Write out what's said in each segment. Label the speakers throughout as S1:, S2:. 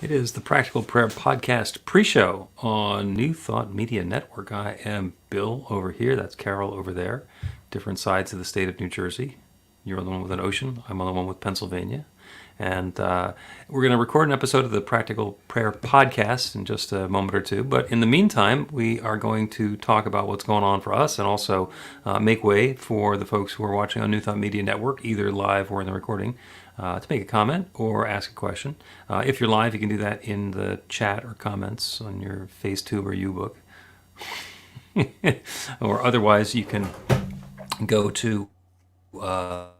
S1: It is the Practical Prayer Podcast pre-show on New Thought Media Network. I am Bill over here. That's Carol over there. Different sides of the state of New Jersey. You're on the one with an ocean. I'm on the one with Pennsylvania. And we're going to record an episode of the Practical Prayer Podcast in just a moment or two. But in the meantime, we are going to talk about what's going on for us and also make way for the folks who are watching on New Thought Media Network, either live or in the recording, to make a comment or ask a question. If you're live, you can do that in the chat or comments on your FaceTube or U-Book. Or otherwise, you can go to the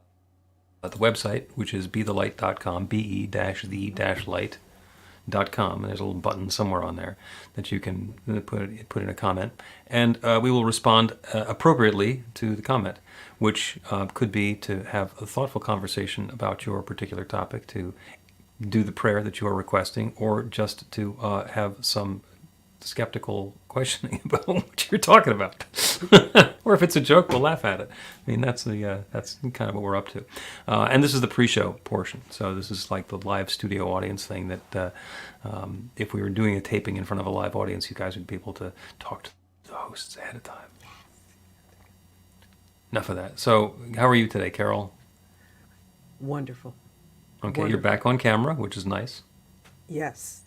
S1: website, which is bethelight.com, be-the-light.com. And there's a little button somewhere on there that you can put in a comment. And we will respond appropriately to the comment, which could be to have a thoughtful conversation about your particular topic, to do the prayer that you are requesting, or just to have some skeptical questioning about what you're talking about. Or if it's a joke, we'll laugh at it. I mean, that's kind of what we're up to. And this is the pre-show portion. So this is like the live studio audience thing that if we were doing a taping in front of a live audience, you guys would be able to talk to the hosts ahead of time. Enough of that. So how are you today, Carol?
S2: Wonderful.
S1: Okay,
S2: Wonderful.
S1: You're back on camera, which is nice.
S2: Yes,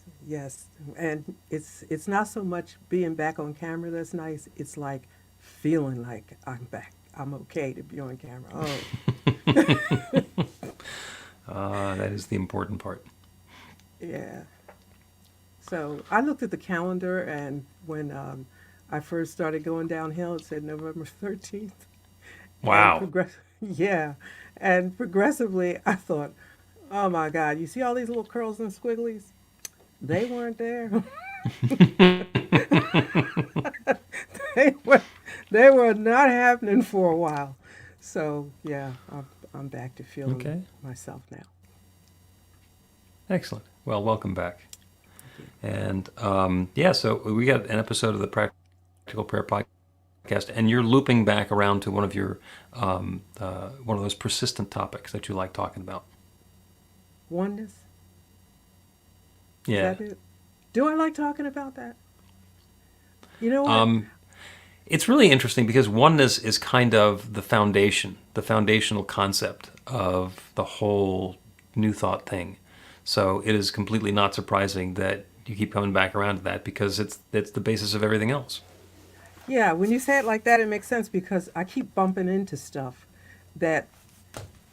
S2: and it's not so much being back on camera that's nice. It's like feeling like I'm back. I'm okay to be on camera.
S1: That is the important part.
S2: Yeah. So I looked at the calendar, and when I first started going downhill, it said November 13th.
S1: Wow.
S2: And progressively, I thought, oh my God, you see all these little curls and squigglies? They weren't there. they were not happening for a while. So yeah, I'm back to feeling myself now.
S1: Excellent. Well, welcome back. And so we got an episode of the Practical Prayer Podcast, and you're looping back around to one of your one of those persistent topics that you like talking about.
S2: Oneness?
S1: Yeah.
S2: Is that it? Do I like talking about that? You know what?
S1: It's really interesting because oneness is kind of the foundational concept of the whole New Thought thing. So it is completely not surprising that you keep coming back around to that, because it's the basis of everything else.
S2: Yeah, when you say it like that, it makes sense, because I keep bumping into stuff that,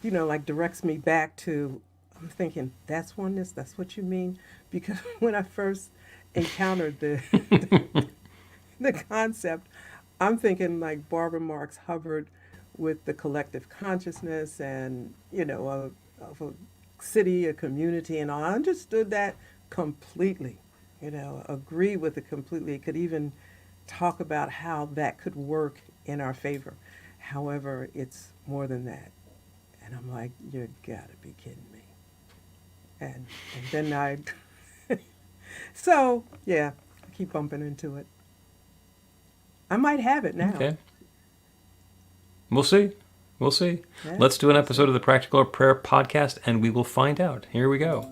S2: like directs me back to, I'm thinking, that's oneness? That's what you mean? Because when I first encountered the concept, I'm thinking like Barbara Marx Hubbard with the collective consciousness and, of a city, a community, and all. I understood that completely, agree with it completely. Could even talk about how that could work in our favor. However, it's more than that. And I'm like, you gotta be kidding me. And then so, yeah, I keep bumping into it. I might have it now.
S1: Okay. We'll see.
S2: Yeah.
S1: Let's do an episode of the Practical Prayer Podcast, and we will find out. Here we go.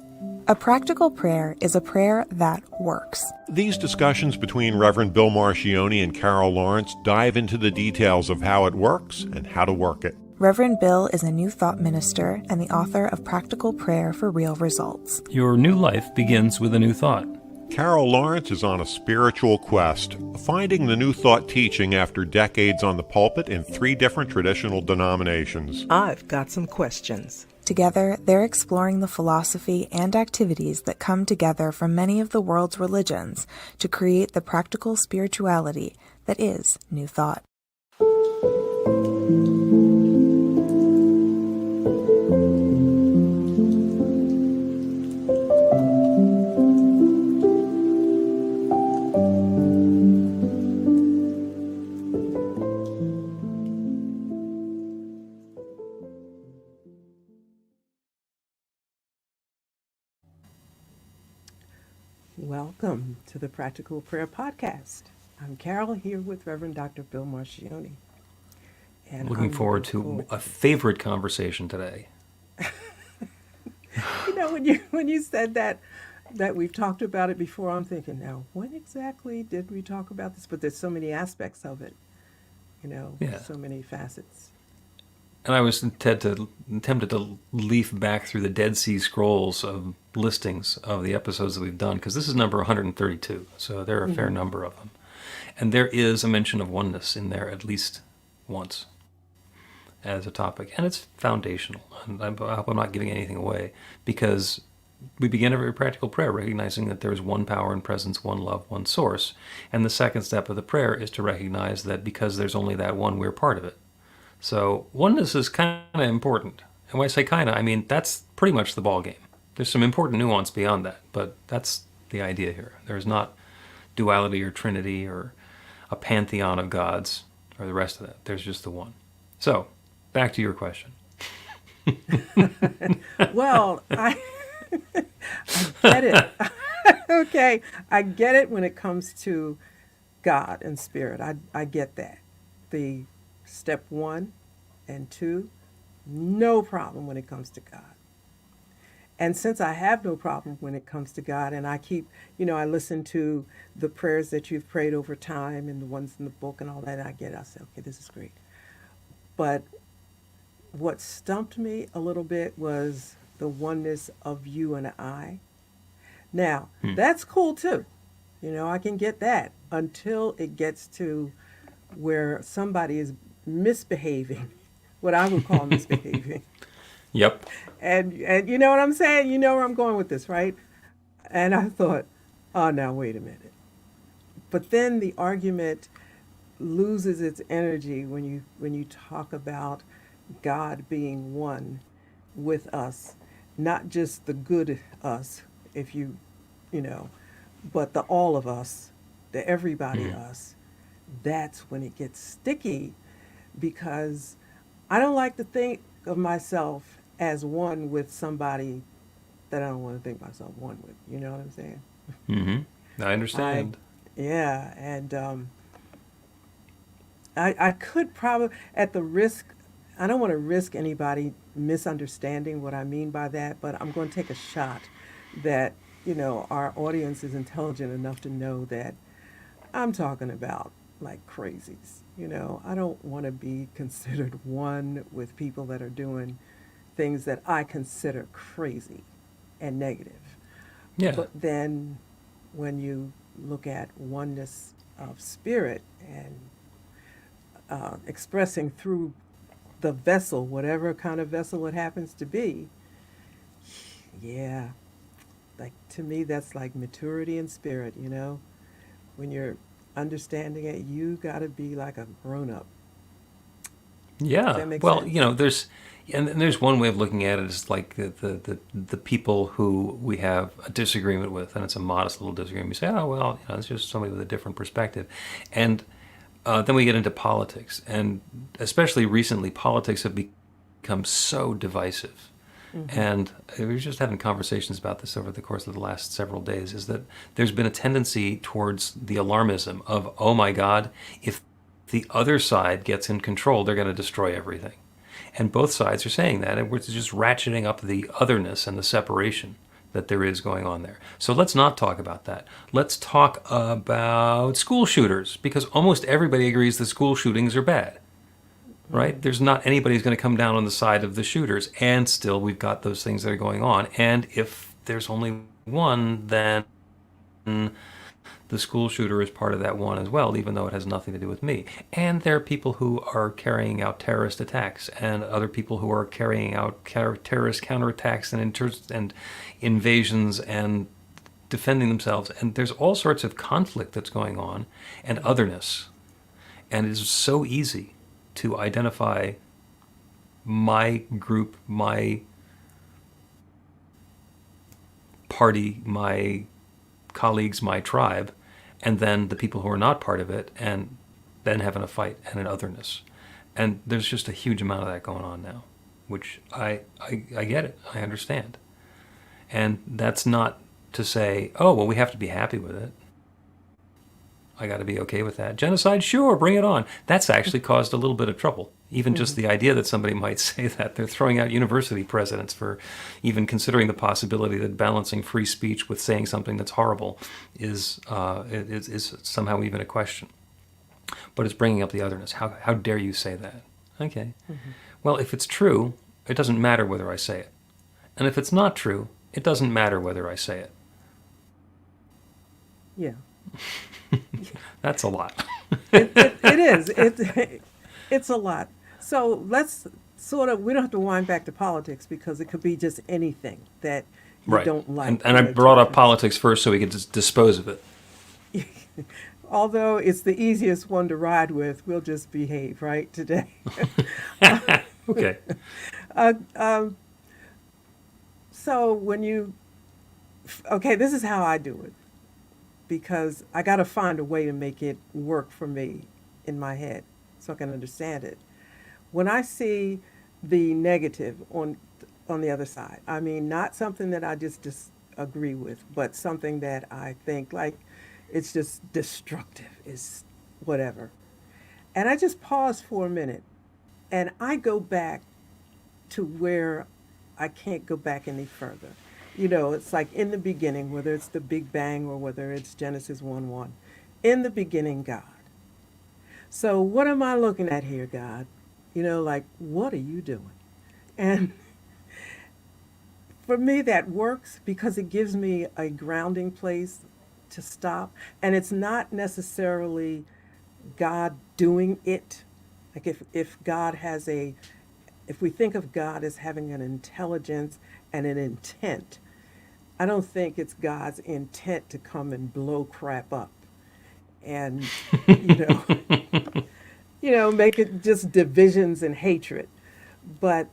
S3: A practical prayer is a prayer that works.
S4: These discussions between Reverend Bill Marchiony and Carol Lawrence dive into the details of how it works and how to work it.
S3: Reverend Bill is a New Thought minister and the author of Practical Prayer for Real Results.
S1: Your new life begins with a new thought.
S4: Carol Lawrence is on a spiritual quest, finding the New Thought teaching after decades on the pulpit in 3 different traditional denominations.
S5: I've got some questions.
S3: Together, they're exploring the philosophy and activities that come together from many of the world's religions to create the practical spirituality that is New Thought.
S2: Welcome to the Practical Prayer Podcast. I'm Carol, here with Reverend Dr. Bill Marchiony. And
S1: Looking forward to a favorite conversation today.
S2: When you said that, that we've talked about it before. I'm thinking now, when exactly did we talk about this? But there's so many aspects of it,
S1: Yeah.
S2: so many facets.
S1: And I was tempted to leaf back through the Dead Sea Scrolls of listings of the episodes that we've done, because this is number 132, so there are a fair number of them. And there is a mention of oneness in there at least once as a topic, and it's foundational. And I hope I'm not giving anything away, because we begin every practical prayer recognizing that there is one power and presence, one love, one source. And the second step of the prayer is to recognize that because there's only that one, we're part of it. So oneness is kind of important. And when I say kind of, I mean that's pretty much the ball game. There's some important nuance beyond that, but that's the idea here. There's not duality or trinity or a pantheon of gods or the rest of that. There's just the one. So, back to your question.
S2: Well, I get it. Okay, I get it when it comes to God and spirit. I get that. The step 1 and 2, no problem when it comes to God. And since I have no problem when it comes to God, and I keep, I listen to the prayers that you've prayed over time and the ones in the book and all that, and I say, okay, this is great. But what stumped me a little bit was the oneness of you and I. Now, that's cool too. I can get that until it gets to where somebody is misbehaving, what I would call misbehaving.
S1: Yep.
S2: And you know what I'm saying? You know where I'm going with this, right? And I thought, oh, now wait a minute. But then the argument loses its energy when you talk about God being one with us, not just the good us, if but the all of us, the everybody us. That's when it gets sticky, because I don't like to think of myself as one with somebody that I don't want to think myself one with. You know what I'm saying?
S1: Mm-hmm. I understand.
S2: Yeah, and I could probably, at the risk, I don't want to risk anybody misunderstanding what I mean by that, but I'm going to take a shot that, our audience is intelligent enough to know that I'm talking about like crazies. I don't want to be considered one with people that are doing things that I consider crazy and negative.
S1: Yeah.
S2: But then when you look at oneness of spirit and expressing through the vessel, whatever kind of vessel it happens to be, yeah, like to me, that's like maturity in spirit, When you're understanding it, you got to be like a grown up.
S1: Yeah.
S2: Does that make
S1: Well,
S2: sense?
S1: there's one way of looking at it is like the people who we have a disagreement with, and it's a modest little disagreement. You say, oh well, it's just somebody with a different perspective, and then we get into politics, and especially recently, politics have become so divisive. And we were just having conversations about this over the course of the last several days, is that there's been a tendency towards the alarmism of, oh my God, if the other side gets in control, they're going to destroy everything. And both sides are saying that, and we're just ratcheting up the otherness and the separation that there is going on there. So let's not talk about that. Let's talk about school shooters, because almost everybody agrees that school shootings are bad. Right? There's not anybody who's going to come down on the side of the shooters, and still we've got those things that are going on. And if there's only one, then the school shooter is part of that one as well, even though it has nothing to do with me. And there are people who are carrying out terrorist attacks, and other people who are carrying out terrorist counterattacks and invasions and defending themselves. And there's all sorts of conflict that's going on, and otherness. And it is so easy to identify my group, my party, my colleagues, my tribe, and then the people who are not part of it, and then having a fight and an otherness. And there's just a huge amount of that going on now, which I get it, I understand. And that's not to say, oh, well, we have to be happy with it. I got to be okay with that. Genocide, sure, bring it on. That's actually caused a little bit of trouble. Even just the idea that somebody might say that. They're throwing out university presidents for even considering the possibility that balancing free speech with saying something that's horrible is somehow even a question. But it's bringing up the otherness. How dare you say that? Okay. Well, if it's true, it doesn't matter whether I say it. And if it's not true, it doesn't matter whether I say it.
S2: Yeah.
S1: That's a lot.
S2: It is. It's a lot. So let's we don't have to wind back to politics because it could be just anything that you
S1: Right.
S2: don't like.
S1: And I brought up politics first so we could just dispose of it.
S2: Although it's the easiest one to ride with, we'll just behave, right, today.
S1: Okay.
S2: So this is how I do it because I got to find a way to make it work for me in my head so I can understand it. When I see the negative on the other side, I mean, not something that I just disagree with, but something that I think like it's just destructive, is whatever. And I just pause for a minute and I go back to where I can't go back any further. You know, it's like in the beginning, whether it's the Big Bang or whether it's Genesis 1:1. In the beginning, God. So what am I looking at here, God? You know, like, what are you doing? And for me, that works because it gives me a grounding place to stop. And it's not necessarily God doing it. Like if God has if we think of God as having an intelligence and an intent, I don't think it's God's intent to come and blow crap up and, make it just divisions and hatred. But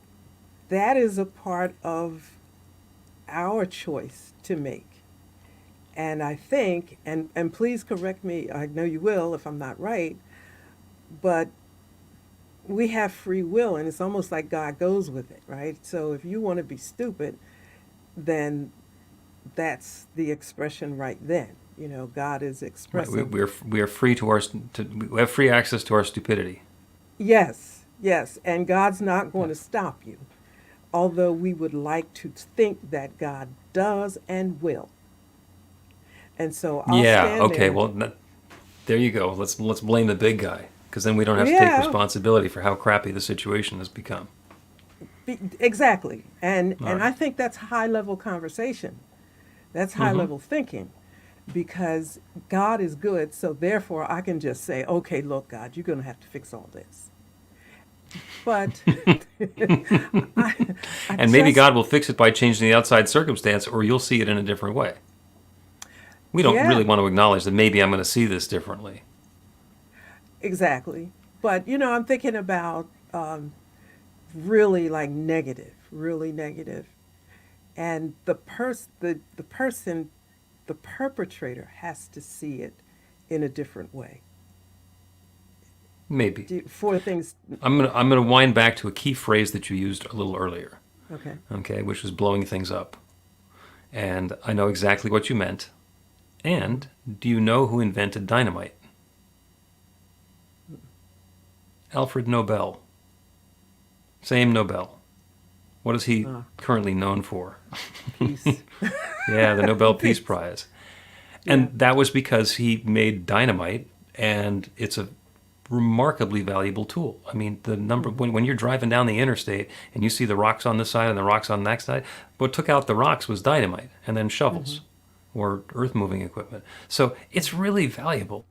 S2: that is a part of our choice to make. And I think, and please correct me, I know you will if I'm not right, but we have free will and it's almost like God goes with it, right? So if you want to be stupid, then that's the expression right then. You know, God is
S1: Right.
S2: expressing.
S1: We are free we have free access to our stupidity.
S2: Yes, and God's not going to stop you, although we would like to think that God does and will. And so I'll stand
S1: Okay.
S2: there.
S1: Well, there you go. Let's blame the big guy, because then we don't have to take
S2: Yeah.
S1: responsibility for how crappy the situation has become.
S2: Exactly. And
S1: Right.
S2: I think that's high level conversation. That's high level thinking because God is good. So therefore I can just say, okay, look, God, you're going to have to fix all this. But
S1: And maybe God will fix it by changing the outside circumstance, or you'll see it in a different way. We don't
S2: Yeah.
S1: really want to acknowledge that maybe I'm going to see this differently.
S2: Exactly. But, I'm thinking about really like really negative. And the person, the perpetrator has to see it in a different way.
S1: Maybe.
S2: For things,
S1: I'm gonna wind back to a key phrase that you used a little earlier.
S2: okay.
S1: Which was blowing things up. And I know exactly what you meant. And do you know who invented dynamite? Alfred Nobel. Same Nobel. What is he currently known for?
S2: Peace.
S1: Yeah, the Nobel Peace Prize. And
S2: Yeah.
S1: that was because he made dynamite, and it's a remarkably valuable tool. I mean, the number when you're driving down the interstate and you see the rocks on this side and the rocks on the next side, what took out the rocks was dynamite and then shovels or earth moving equipment. So it's really valuable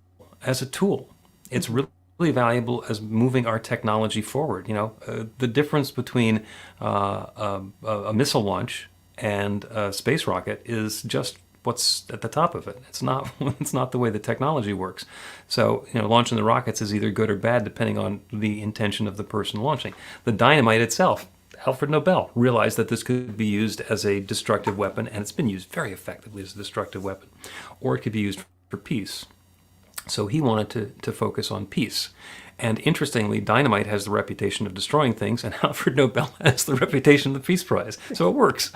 S1: as a tool. It's really valuable as moving our technology forward. The difference between a missile launch and a space rocket is just what's at the top of it. It's not it's not the way the technology works. So, launching the rockets is either good or bad depending on the intention of the person launching. The dynamite itself, Alfred Nobel realized that this could be used as a destructive weapon, and it's been used very effectively as a destructive weapon, or it could be used for peace. So he wanted to focus on peace. And interestingly, dynamite has the reputation of destroying things, and Alfred Nobel has the reputation of the Peace Prize. So it works.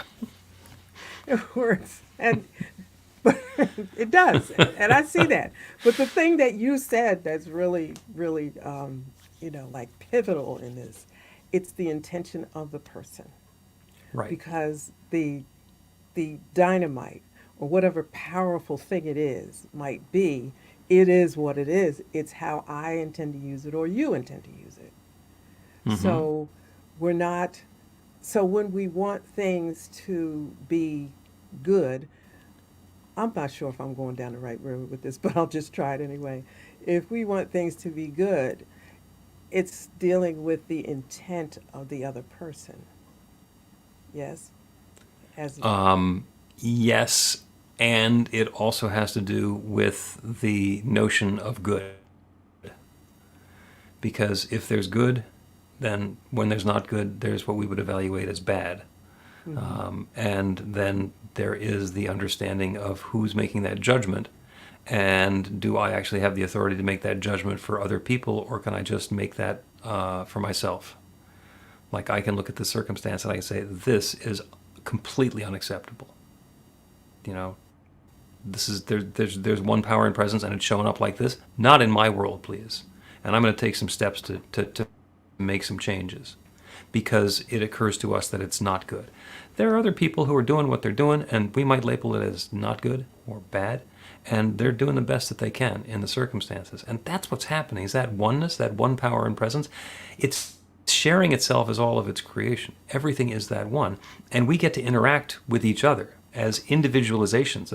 S2: It works. And But it does, and I see that. But the thing that you said that's really, really, like pivotal in this, it's the intention of the person,
S1: Right.
S2: because the dynamite or whatever powerful thing it is might be, it is what it is. It's how I intend to use it or you intend to use it. So we're not, so when we want things to be good, I'm not sure if I'm going down the right road with this, but I'll just try it anyway. If we want things to be good, it's dealing with the intent of the other person. Yes? As
S1: Yes, and it also has to do with the notion of good. Because if there's good, then when there's not good, there's what we would evaluate as bad. And then there is the understanding of who's making that judgment, and do I actually have the authority to make that judgment for other people, or can I just make that for myself? Like, I can look at the circumstance and I can say, this is completely unacceptable. This is there's one power and presence, and it's showing up like this. Not in my world, please. And I'm going to take some steps to make some changes, because it occurs to us that it's not good. There are other people who are doing what they're doing, and we might label it as not good or bad, and they're doing the best that they can in the circumstances. And that's what's happening, is that oneness, that one power and presence. It's sharing itself as all of its creation. Everything is that one. And we get to interact with each other as individualizations,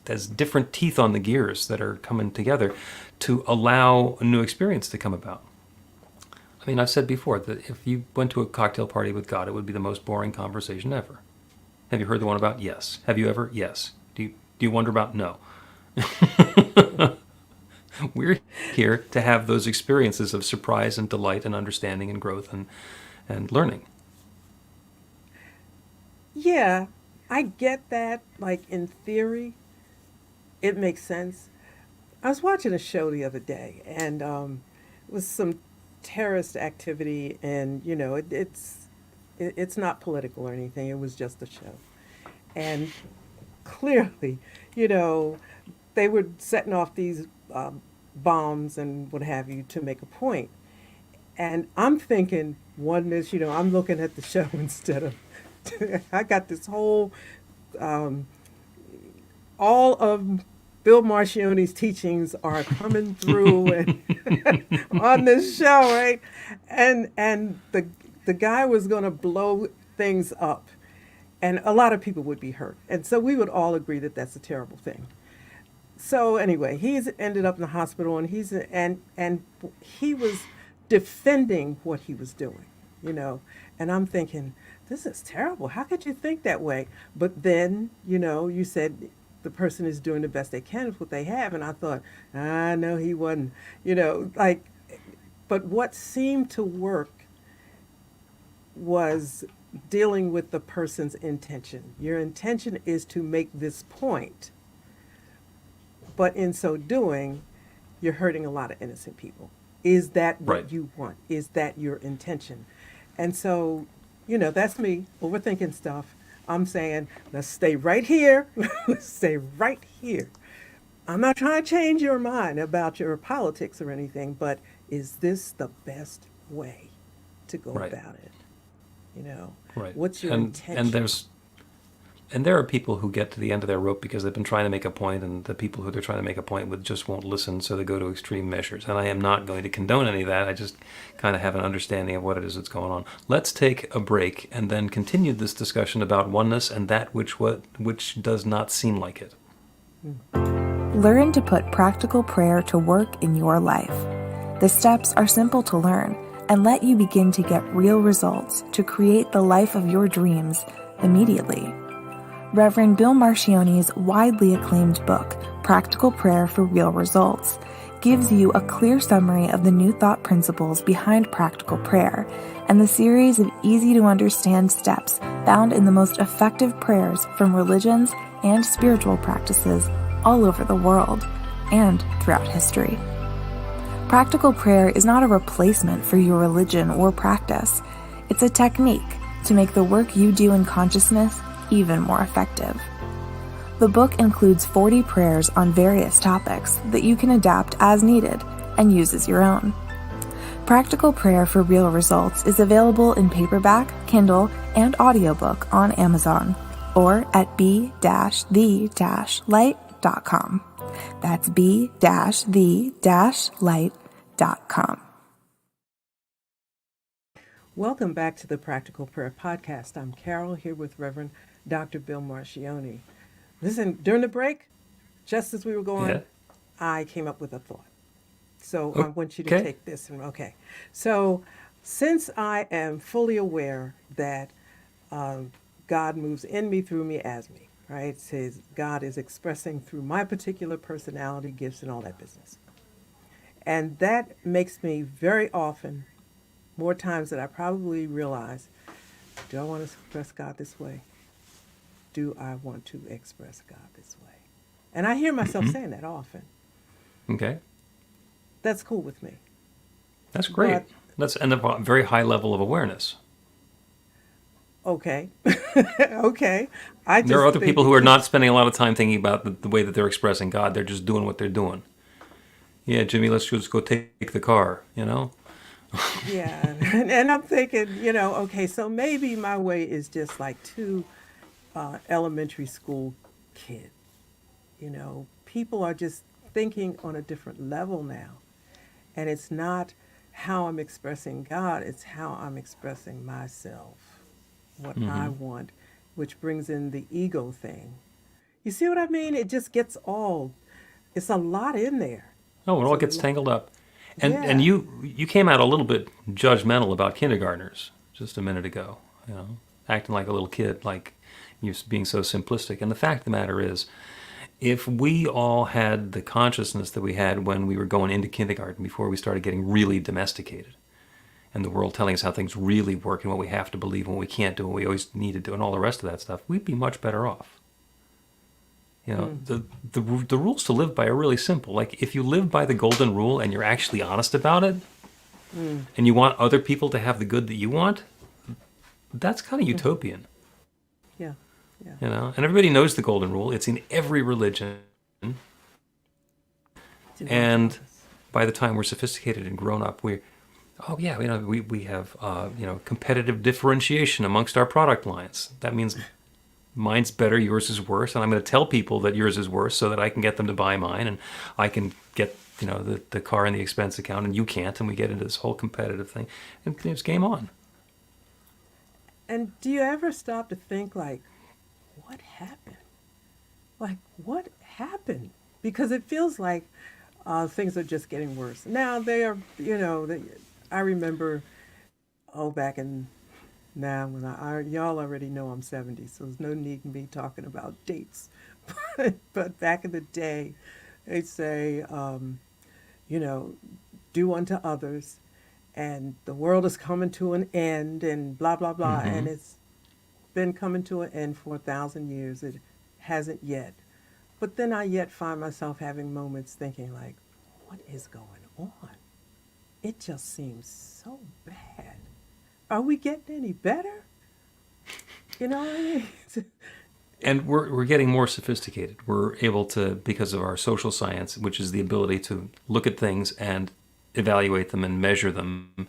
S1: as different teeth on the gears that are coming together to allow a new experience to come about. I mean, I've said before that if you went to a cocktail party with God, it would be the most boring conversation ever. Have you heard the one about yes? Have you ever? Yes. Do you wonder about no? We're here to have those experiences of surprise and delight and understanding and growth and learning.
S2: Yeah, I get that. Like, in theory, it makes sense. I was watching a show the other day, and it was some terrorist activity, and it's not political or anything. It was just a show, and clearly, they were setting off these bombs and what have you to make a point. And I'm thinking oneness. I'm looking at the show instead of. I got this whole, all of Bill Marchiony's teachings are coming through and on this show, right? And the guy was going to blow things up, and a lot of people would be hurt, and so we would all agree that that's a terrible thing. So anyway, he's ended up in the hospital, and he was defending what he was doing, and I'm thinking, this is terrible. How could you think that way? But then, you said the person is doing the best they can with what they have. And I thought, no, he wasn't, but what seemed to work was dealing with the person's intention. Your intention is to make this point, but in so doing, you're hurting a lot of innocent people. Is that what
S1: Right.
S2: you want? Is that your intention? And so, that's me overthinking stuff. I'm saying, let's stay right here. Let's stay right here. I'm not trying to change your mind about your politics or anything, but is this the best way to go
S1: Right.
S2: about it?
S1: Right.
S2: What's your
S1: and
S2: intention?
S1: there are people who get to the end of their rope because they've been trying to make a point, and the people who they're trying to make a point with just won't listen, so they go to extreme measures. And I am not going to condone any of that. I just kind of have an understanding of what it is that's going on. Let's take a break and then continue this discussion about oneness and that which does not seem like it.
S3: Learn to put practical prayer to work in your life. The steps are simple to learn and let you begin to get real results to create the life of your dreams immediately. Reverend Bill Marchiony's widely acclaimed book, Practical Prayer for Real Results, gives you a clear summary of the New Thought principles behind practical prayer and the series of easy-to-understand steps found in the most effective prayers from religions and spiritual practices all over the world and throughout history. Practical prayer is not a replacement for your religion or practice. It's a technique to make the work you do in consciousness even more effective. The book includes 40 prayers on various topics that you can adapt as needed and use as your own. Practical Prayer for Real Results is available in paperback, Kindle, and audiobook on Amazon or at b-the-light.com. That's b-the-light.com.
S2: Welcome back to the Practical Prayer Podcast. I'm Carol here with Reverend Dr. Bill Marchiony. Listen, during the break, just as we were going,
S1: Yeah.
S2: I came up with a thought. So I want you to
S1: Okay.
S2: take this and So since I am fully aware that God moves in me, through me, as me, right? It says God is expressing through my particular personality, gifts, and all that business. And that makes me very often, more times than I probably realize, do I want to express God this way? Do I want to express God this way? And I hear myself saying that often.
S1: Okay.
S2: That's cool with me.
S1: That's great.
S2: But-
S1: That's a very high level of awareness.
S2: Okay. Okay.
S1: There are other people who are not spending a lot of time thinking about the way that they're expressing God. They're just doing what they're doing. Yeah, Jimmy, let's just go take the car, you know?
S2: Yeah. And I'm thinking, okay, so maybe my way is just like two elementary school kids. People are just thinking on a different level now. And it's not how I'm expressing God, it's how I'm expressing myself, what I want, which brings in the ego thing. You see what I mean? It just gets it's a lot in there.
S1: Oh, it all
S2: So
S1: gets
S2: lo-
S1: tangled up. And
S2: Yeah.
S1: and you came out a little bit judgmental about kindergartners just a minute ago, acting like a little kid, like you're being so simplistic. And the fact of the matter is, if we all had the consciousness that we had when we were going into kindergarten before we started getting really domesticated, and the world telling us how things really work and what we have to believe and what we can't do and what we always need to do and all the rest of that stuff, we'd be much better off. The rules to live by are really simple. Like if you live by the golden rule and you're actually honest about it, and you want other people to have the good that you want, that's kind of utopian.
S2: Yeah. Yeah.
S1: And everybody knows the golden rule. It's in every religion. And by the time we're sophisticated and grown up, we have competitive differentiation amongst our product lines. That means mine's better, yours is worse, and I'm going to tell people that yours is worse so that I can get them to buy mine, and I can get the car in the expense account, and you can't, and we get into this whole competitive thing, and it's game on.
S2: And do you ever stop to think, like, what happened? Like, what happened? Because it feels like things are just getting worse. Now, they are, I remember, back in now, when y'all already know I'm 70, so there's no need in me talking about dates. But back in the day, they'd say, do unto others, and the world is coming to an end, and blah, blah, blah. And it's been coming to an end for 1,000 years. It hasn't yet. But then I yet find myself having moments thinking, like, what is going on? It just seems so bad. Are we getting any better? You know what I mean?
S1: And we're getting more sophisticated. We're able to, because of our social science, which is the ability to look at things and evaluate them and measure them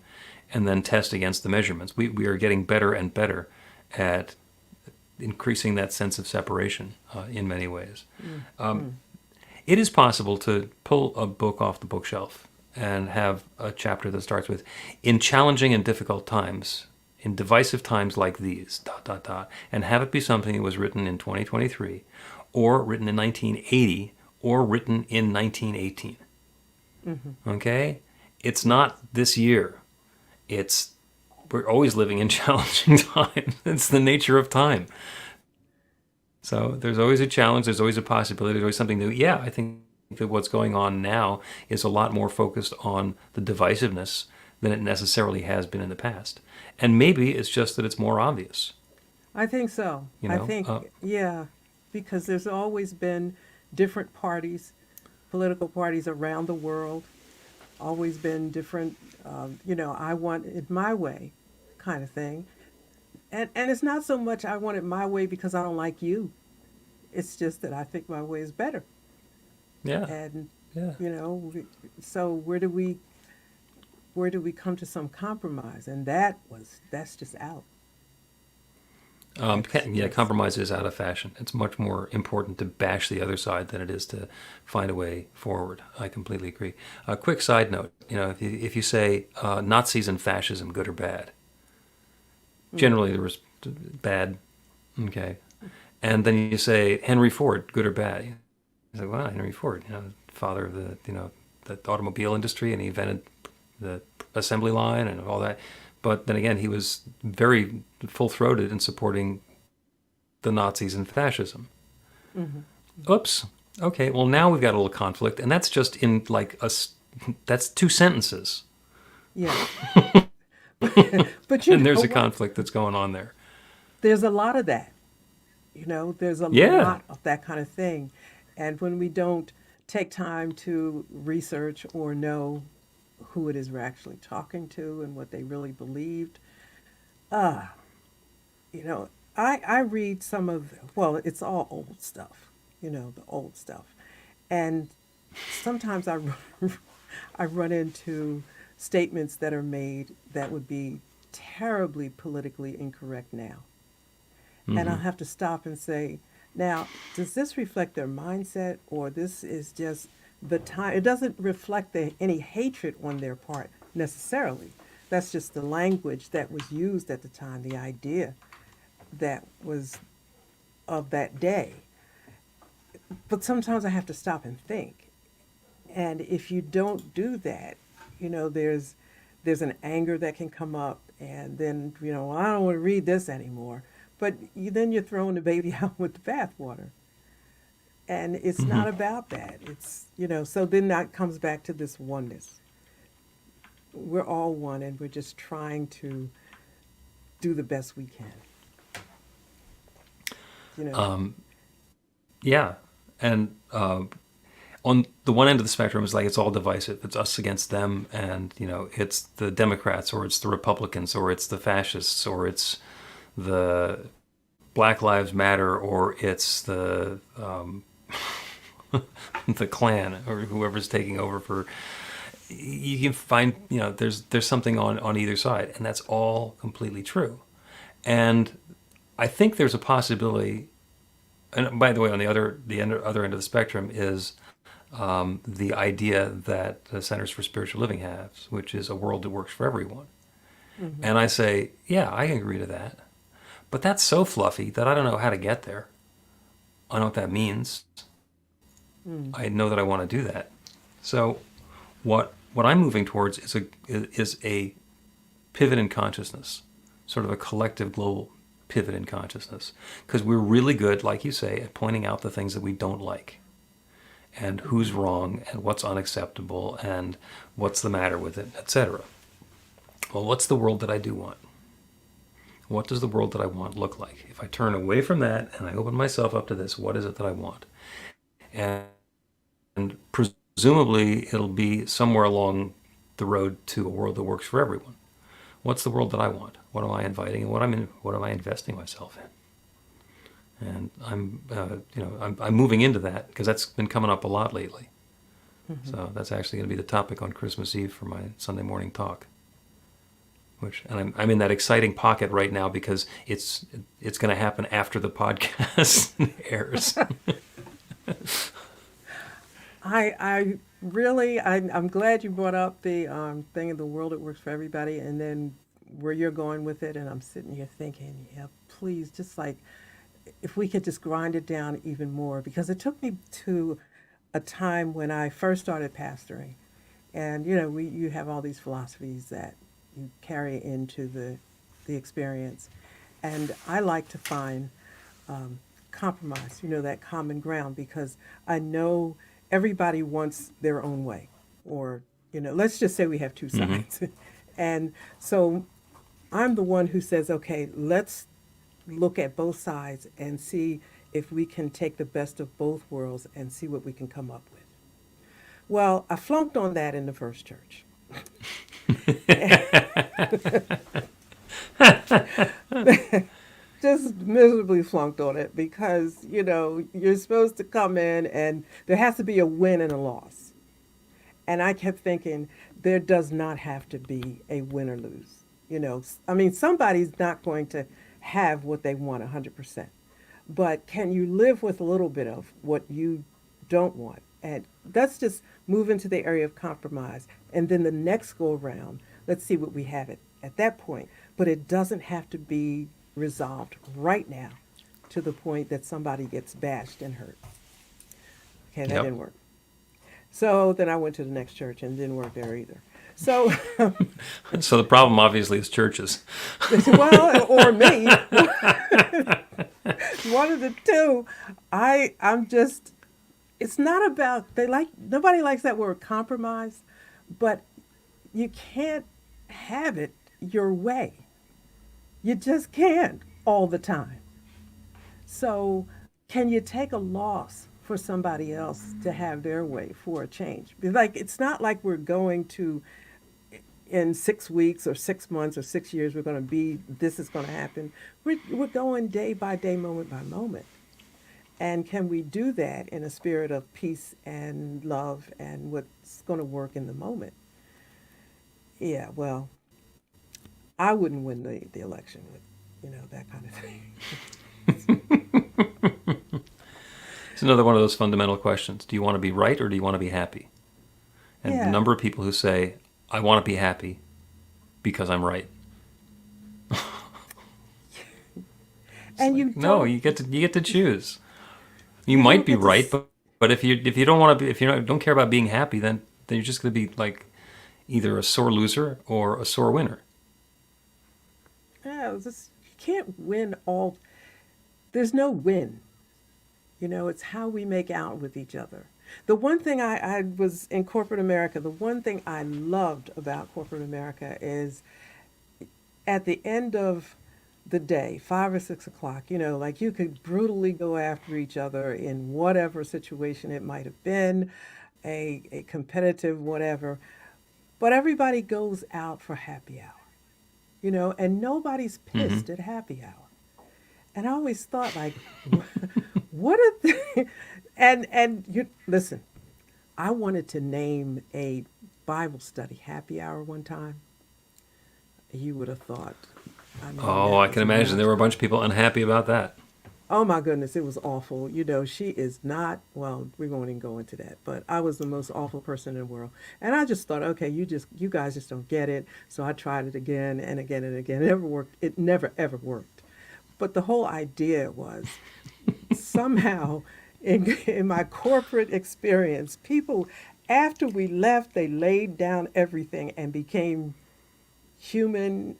S1: and then test against the measurements. We are getting better and better at increasing that sense of separation in many ways. It is possible to pull a book off the bookshelf and have a chapter that starts with, in challenging and difficult times, in divisive times like these, ... and have it be something that was written in 2023, or written in 1980, or written in 1918. Okay? It's not this year. We're always living in challenging times. It's the nature of time. So there's always a challenge, there's always a possibility, there's always something new. Yeah, I think that what's going on now is a lot more focused on the divisiveness than it necessarily has been in the past. And maybe it's just that it's more obvious.
S2: I think so. Yeah, because there's always been different parties, political parties around the world, always been different, I want it my way kind of thing. And it's not so much I want it my way because I don't like you. It's just that I think my way is better.
S1: Yeah.
S2: And,
S1: Yeah.
S2: so where do we come to some compromise? And that's just out.
S1: Yeah,
S2: That's
S1: compromise is out of fashion. It's much more important to bash the other side than it is to find a way forward. I completely agree. A quick side note: if you say Nazis and fascism, good or bad, generally there was bad, okay, and then you say Henry Ford, good or bad. You say, well, Henry Ford, father of the automobile industry, and he invented the assembly line and all that. But then again, he was very full-throated in supporting the Nazis and fascism. Oops. Okay, well now we've got a little conflict, and that's just in that's two sentences,
S2: yeah. But
S1: and there's a
S2: what?
S1: conflict that's going on there.
S2: There's a lot of that. There's a
S1: Yeah.
S2: lot of that kind of thing. And when we don't take time to research or know who it is we're actually talking to and what they really believed, you know, I read some of, well, it's all old stuff, the old stuff. And sometimes I run into statements that are made that would be terribly politically incorrect now. And I'll have to stop and say, now, does this reflect their mindset, or this is just the time? It doesn't reflect any hatred on their part necessarily. That's just the language that was used at the time, the idea that was of that day. But sometimes I have to stop and think. And if you don't do that, there's an anger that can come up, and then "Well, I don't want to read this anymore." But then you're throwing the baby out with the bathwater, and it's not about that. It's so then that comes back to this oneness. We're all one, and we're just trying to do the best we can. You know.
S1: Yeah, and on the one end of the spectrum is like it's all divisive. It's us against them, and it's the Democrats, or it's the Republicans, or it's the fascists, or it's the Black Lives Matter, or it's the the Klan, or whoever's taking over for. You can find there's something on either side, and that's all completely true. And I think there's a possibility. And by the way, on other end of the spectrum is the idea that the Centers for Spiritual Living has, which is a world that works for everyone. And I say, yeah, I can agree to that. But that's so fluffy that I don't know how to get there. I know what that means. I know that I want to do that. So what I'm moving towards is a pivot in consciousness, sort of a collective global pivot in consciousness. Because we're really good, like you say, at pointing out the things that we don't like, and who's wrong, and what's unacceptable, and what's the matter with it, etc. Well, what's the world that I do want? What does the world that I want look like? If I turn away from that and I open myself up to this, what is it that I want? And presumably it'll be somewhere along the road to a world that works for everyone. What's the world that I want? What am I inviting, and what am I investing myself in? And I'm moving into that because that's been coming up a lot lately. So that's actually going to be the topic on Christmas Eve for my Sunday morning talk. And I'm in that exciting pocket right now because it's going to happen after the podcast airs.
S2: I'm glad you brought up the thing of the world that works for everybody, and then where you're going with it. And I'm sitting here thinking, yeah, please, just like if we could just grind it down even more, because it took me to a time when I first started pastoring, and you have all these philosophies that you carry into the experience, and I like to find compromise, that common ground, because I know everybody wants their own way, or let's just say we have two sides, and so I'm the one who says, okay, let's look at both sides and see if we can take the best of both worlds and see what we can come up with. Well, I flunked on that in the first church. just miserably flunked on it because, you're supposed to come in and there has to be a win and a loss. And I kept thinking, there does not have to be a win or lose. I mean, somebody's not going to have what they want 100%. But can you live with a little bit of what you don't want? And let's just move into the area of compromise. And then the next go around, let's see what we have at that point. But it doesn't have to be resolved right now to the point that somebody gets bashed and hurt. Okay, that
S1: Yep.
S2: didn't work. So then I went to the next church and it didn't work there either. So,
S1: So the problem obviously is churches.
S2: well, or me, one of the two. I'm just, it's not about, nobody likes that word compromise, but you can't have it your way. You just can't all the time. So, can you take a loss for somebody else to have their way for a change? It's not like we're going to, in 6 weeks or 6 months or 6 years, this is going to happen. We're going day by day, moment by moment. And can we do that in a spirit of peace and love and what's going to work in the moment? Yeah, well, I wouldn't win the election with, that kind of thing.
S1: It's another one of those fundamental questions. Do you want to be right or do you want to be happy? And
S2: Yeah.
S1: the number of people who say, I want to be happy because I'm right.
S2: And you
S1: No,
S2: don't,
S1: you get to choose. You might be
S2: get to
S1: right, but if you don't want to be, if you don't care about being happy, then you're just going to be like either a sore loser or a sore winner.
S2: yeah, you can't win all. There's no win. It's how we make out with each other. The one thing I was in corporate America, the one thing I loved about corporate America is at the end of the day, 5 or 6 o'clock, you could brutally go after each other in whatever situation it might have been, a competitive whatever, but everybody goes out for happy hour, and nobody's pissed at happy hour. And I always thought, like, what a and you listen. I wanted to name a Bible study happy hour one time. You would have thought.
S1: Oh, I can imagine there were a bunch of people unhappy about that.
S2: Oh my goodness, it was awful. She is not, well, we won't even go into that, but I was the most awful person in the world. And I just thought, okay, you guys just don't get it. So I tried it again and again and again. It never worked. It never, ever worked. But the whole idea was somehow in my corporate experience, people, after we left, they laid down everything and became human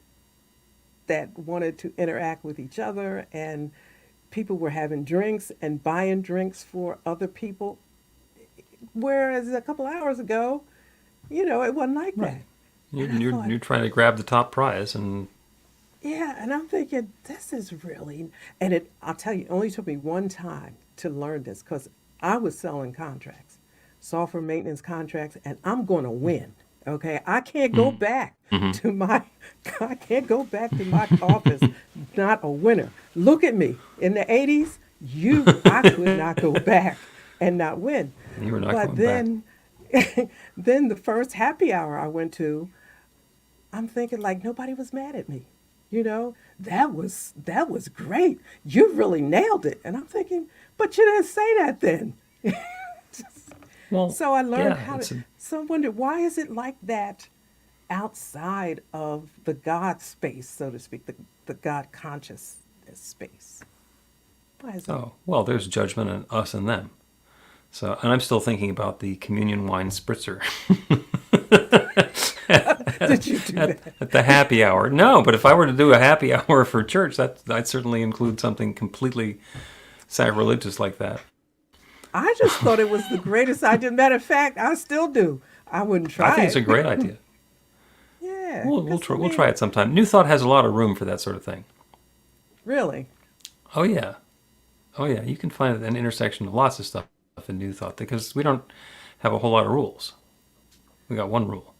S2: that wanted to interact with each other, and people were having drinks and buying drinks for other people. Whereas a couple hours ago, it wasn't like that.
S1: You're trying to grab the top prize, and
S2: Yeah, and I'm thinking, this is really, I'll tell you, it only took me one time to learn this because I was selling contracts, software maintenance contracts, and I'm going to win. Okay, I can't go back I can't go back to my office not a winner. Look at me. In the 80s, I could not go back and not win.
S1: you were not
S2: But
S1: going
S2: then, then the first happy hour I went to, I'm thinking like nobody was mad at me. That was great. You really nailed it. And I'm thinking, but you didn't say that then.
S1: back. Well,
S2: So I learned
S1: yeah,
S2: how
S1: it's
S2: to. So I wondered, why is it like that outside of the God space, so to speak, the God consciousness space? Why is that?
S1: Oh, well, there's judgment in us and them. So, and I'm still thinking about the communion wine spritzer
S2: Did you do that?
S1: at the happy hour. No, but if I were to do a happy hour for church, I'd certainly include something completely sacrilegious like that.
S2: I just thought it was the greatest idea. Matter of fact, I still do. I wouldn't try
S1: I think it's
S2: it.
S1: a great idea.
S2: Yeah.
S1: We'll
S2: 'cause,
S1: try.
S2: I
S1: We'll
S2: mean,
S1: try it sometime. New Thought has a lot of room for that sort of thing.
S2: Really?
S1: Oh yeah, oh yeah. You can find an intersection of lots of stuff in New Thought because we don't have a whole lot of rules. We got one rule.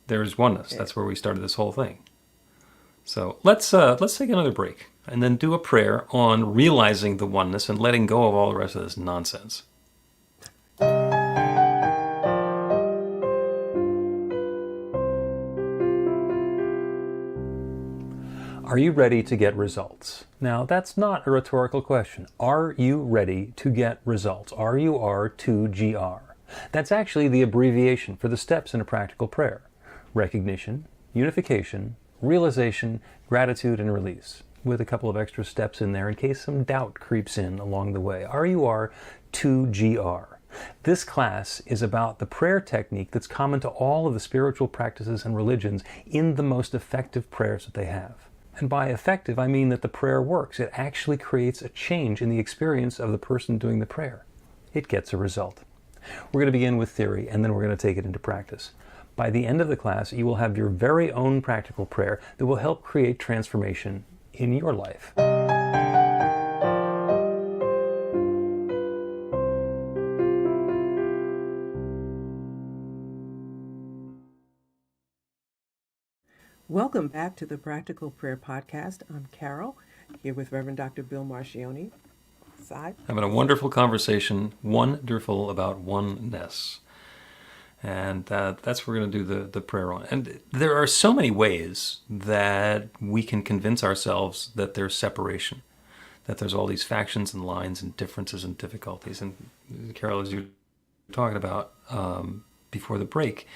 S1: There is oneness. That's where we started this whole thing. So let's take another break and then do a prayer on realizing the oneness and letting go of all the rest of this nonsense. Are you ready to get results? Now, that's not a rhetorical question. Are you ready to get results? RUR2GR. That's actually the abbreviation for the steps in a practical prayer. Recognition, unification, realization, gratitude, and release, with a couple of extra steps in there in case some doubt creeps in along the way. RUR2GR. This class is about the prayer technique that's common to all of the spiritual practices and religions in the most effective prayers that they have. And by effective, I mean that the prayer works. It actually creates a change in the experience of the person doing the prayer. It gets a result. We're going to begin with theory, and then we're going to take it into practice. By the end of the class, you will have your very own practical prayer that will help create transformation in your life.
S2: Welcome back to the Practical Prayer Podcast. I'm Carol, here with Reverend Dr. Bill Marchiony. Side.
S1: Having a wonderful conversation, wonderful about oneness. And that's what we're going to do the prayer on. And there are so many ways that we can convince ourselves that there's separation, that there's all these factions and lines and differences and difficulties. And Carol, as you were talking about before the break,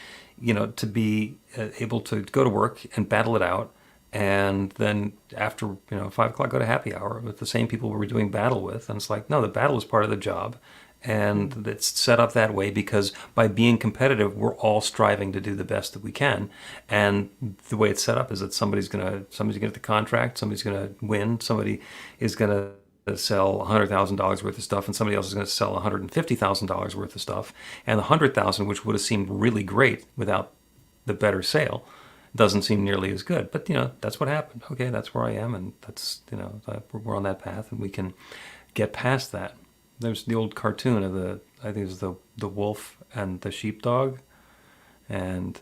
S1: to be able to go to work and battle it out, and then after 5 o'clock go to happy hour with the same people we were doing battle with, and it's like, no, the battle is part of the job, and it's set up that way because by being competitive, we're all striving to do the best that we can, and the way it's set up is that somebody's gonna get the contract, somebody's gonna win, somebody is gonna sell $100,000 worth of stuff, and somebody else is going to sell $150,000 worth of stuff, and the $100,000, which would have seemed really great without the better sale, doesn't seem nearly as good. But that's what happened. Okay, that's where I am, and that's we're on that path, and we can get past that. There's the old cartoon of I think it was the wolf and the sheepdog, and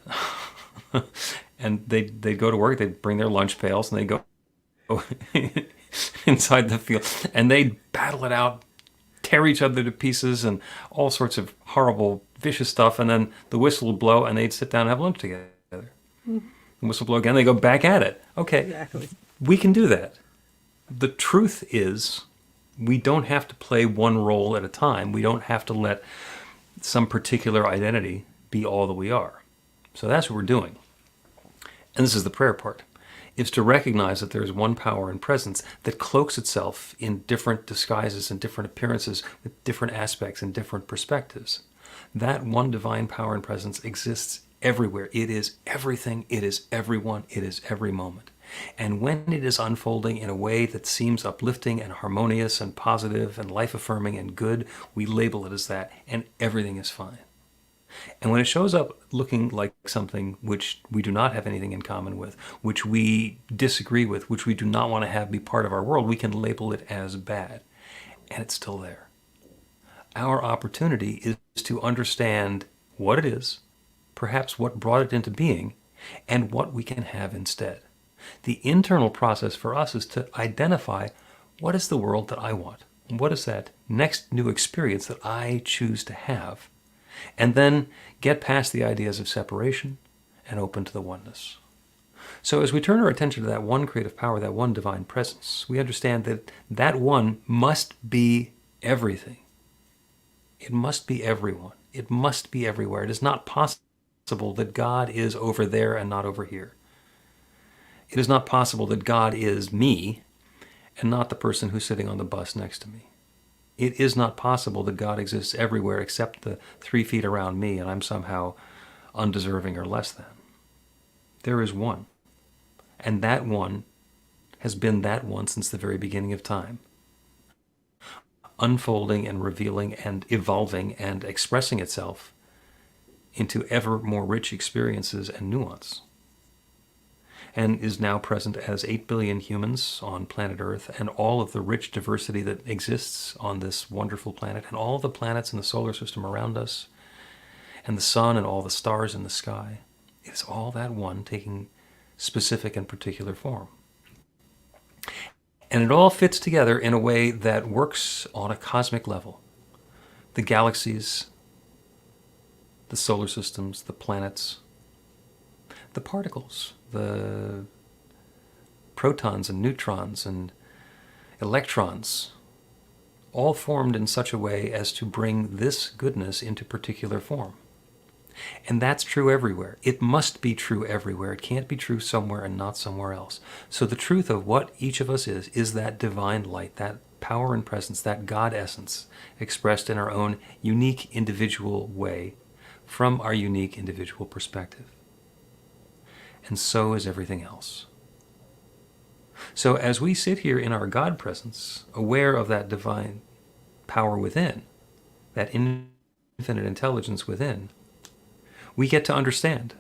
S1: and they go to work. They bring their lunch pails, and they go inside the field, and they'd battle it out, tear each other to pieces, and all sorts of horrible, vicious stuff, and then the whistle would blow, and they'd sit down and have lunch together. The whistle blow again, they go back at it. Okay,
S2: Exactly.
S1: We can do that. The truth is, we don't have to play one role at a time. We don't have to let some particular identity be all that we are. So that's what we're doing. And this is the prayer part. Is to recognize that there is one power and presence that cloaks itself in different disguises and different appearances with different aspects and different perspectives. That one divine power and presence exists everywhere. It is everything. It is everyone. It is every moment. And when it is unfolding in a way that seems uplifting and harmonious and positive and life-affirming and good, we label it as that, and everything is fine. And when it shows up looking like something which we do not have anything in common with, which we disagree with, which we do not want to have be part of our world, we can label it as bad. And it's still there. Our opportunity is to understand what it is, perhaps what brought it into being, and what we can have instead. The internal process for us is to identify what is the world that I want? What is that next new experience that I choose to have? And then get past the ideas of separation and open to the oneness. So as we turn our attention to that one creative power, that one divine presence, we understand that that one must be everything. It must be everyone. It must be everywhere. It is not possible that God is over there and not over here. It is not possible that God is me and not the person who's sitting on the bus next to me. It is not possible that God exists everywhere except the 3 feet around me and I'm somehow undeserving or less than. There is one. And that one has been that one since the very beginning of time. Unfolding and revealing and evolving and expressing itself into ever more rich experiences and nuance. And is now present as 8 billion humans on planet Earth and all of the rich diversity that exists on this wonderful planet and all the planets in the solar system around us and the sun and all the stars in the sky. It's all that one taking specific and particular form. And it all fits together in a way that works on a cosmic level. The galaxies, the solar systems, the planets, the particles, the protons and neutrons and electrons, all formed in such a way as to bring this goodness into particular form. And that's true everywhere. It must be true everywhere. It can't be true somewhere and not somewhere else. So the truth of what each of us is that divine light, that power and presence, that God essence, expressed in our own unique individual way, from our unique individual perspective. And so is everything else. So as we sit here in our God presence, aware of that divine power within, that infinite intelligence within, we get to understand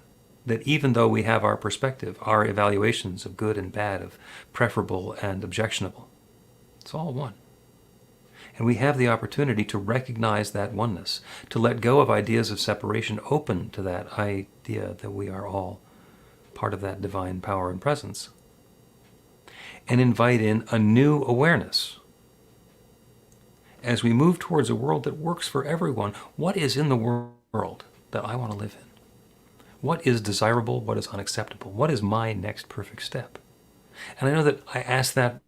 S1: that even though we have our perspective, our evaluations of good and bad, of preferable and objectionable, it's all one. And we have the opportunity to recognize that oneness, to let go of ideas of separation, open to that idea that we are all part of that divine power and presence, and invite in a new awareness. As we move towards a world that works for everyone, what is in the world that I want to live in? What is desirable? What is unacceptable? What is my next perfect step? And I know that I ask that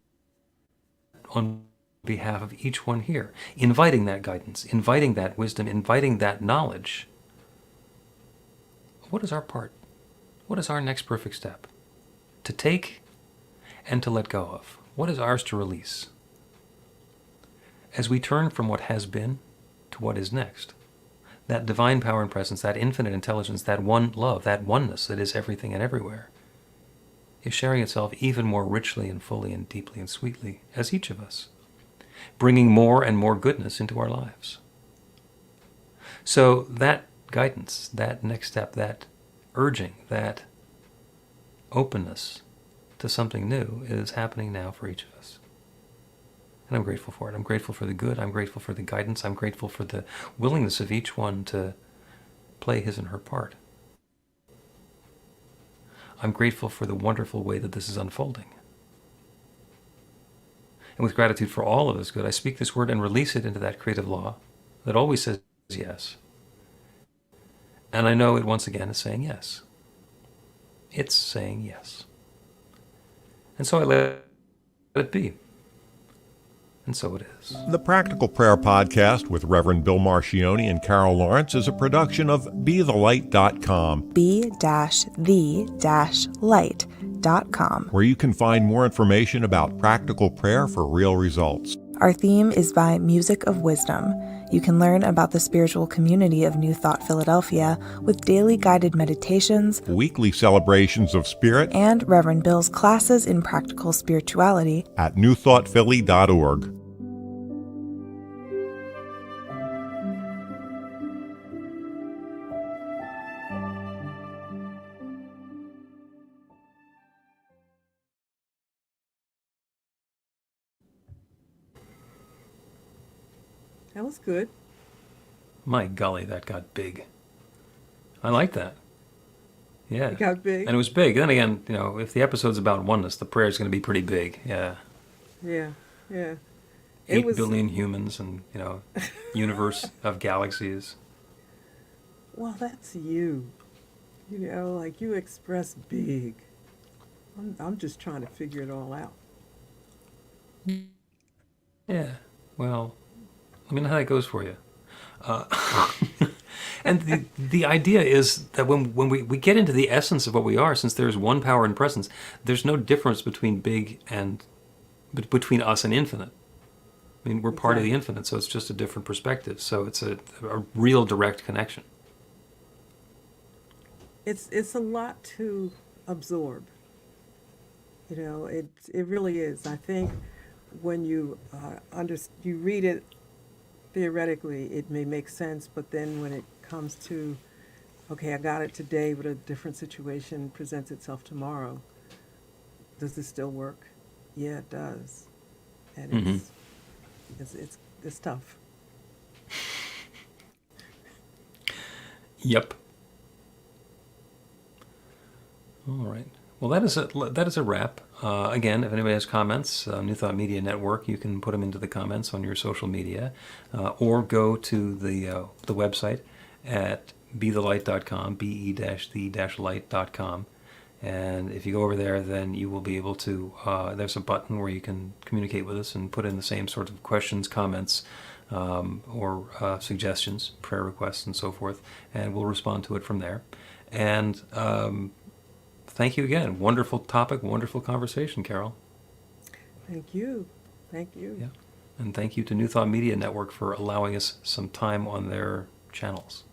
S1: on behalf of each one here, inviting that guidance, inviting that wisdom, inviting that knowledge. What is our part? What is our next perfect step? To take and to let go of. What is ours to release? As we turn from what has been to what is next, that divine power and presence, that infinite intelligence, that one love, that oneness that is everything and everywhere, is sharing itself even more richly and fully and deeply and sweetly as each of us, bringing more and more goodness into our lives. So that guidance, that next step, that urging, that openness to something new is happening now for each of us. And I'm grateful for it. I'm grateful for the good. I'm grateful for the guidance. I'm grateful for the willingness of each one to play his and her part. I'm grateful for the wonderful way that this is unfolding. And with gratitude for all of this good, I speak this word and release it into that creative law that always says yes. And I know it once again is saying yes. It's saying yes. And so I let it be. And so it is.
S4: The Practical Prayer Podcast with Reverend Bill Marchiony and Carol Lawrence is a production of BeTheLight.com,
S3: be-the-light.com,
S4: where you can find more information about practical prayer for real results.
S3: Our theme is by Music of Wisdom. You can learn about the spiritual community of New Thought Philadelphia with daily guided meditations,
S4: Weekly celebrations of spirit,
S3: and Reverend Bill's classes in practical spirituality
S4: at newthoughtphilly.org.
S2: That was good.
S1: My golly, that got big. I like that. Yeah.
S2: It got big.
S1: And it was big. Then again, if the episode's about oneness, the prayer's going to be pretty big. Yeah.
S2: Yeah, yeah.
S1: 8 billion humans and, universe of galaxies.
S2: Well, that's you. Like you express big. I'm just trying to figure it all out.
S1: Yeah. Well, let me know how that goes for you. And the idea is that when we get into the essence of what we are, since there's one power and presence, there's no difference between big and between us and infinite. I mean, we're part of the infinite, so it's just a different perspective. So it's a real direct connection.
S2: It's a lot to absorb. It really is. I think when you you read it theoretically, it may make sense, but then when it comes to, okay, I got it today, but a different situation presents itself tomorrow, does this still work? Yeah, it does. And it's tough.
S1: Yep. All right. Well, that is a wrap. Again, if anybody has comments, New Thought Media Network, you can put them into the comments on your social media, or go to the website at bethelight.com, be-the-light.com. And if you go over there, then you will be able to, there's a button where you can communicate with us and put in the same sort of questions, comments, or suggestions, prayer requests, and so forth, and we'll respond to it from there. And thank you again. Wonderful topic, wonderful conversation, Carol.
S2: Thank you. Thank you.
S1: Yeah. And thank you to New Thought Media Network for allowing us some time on their channels.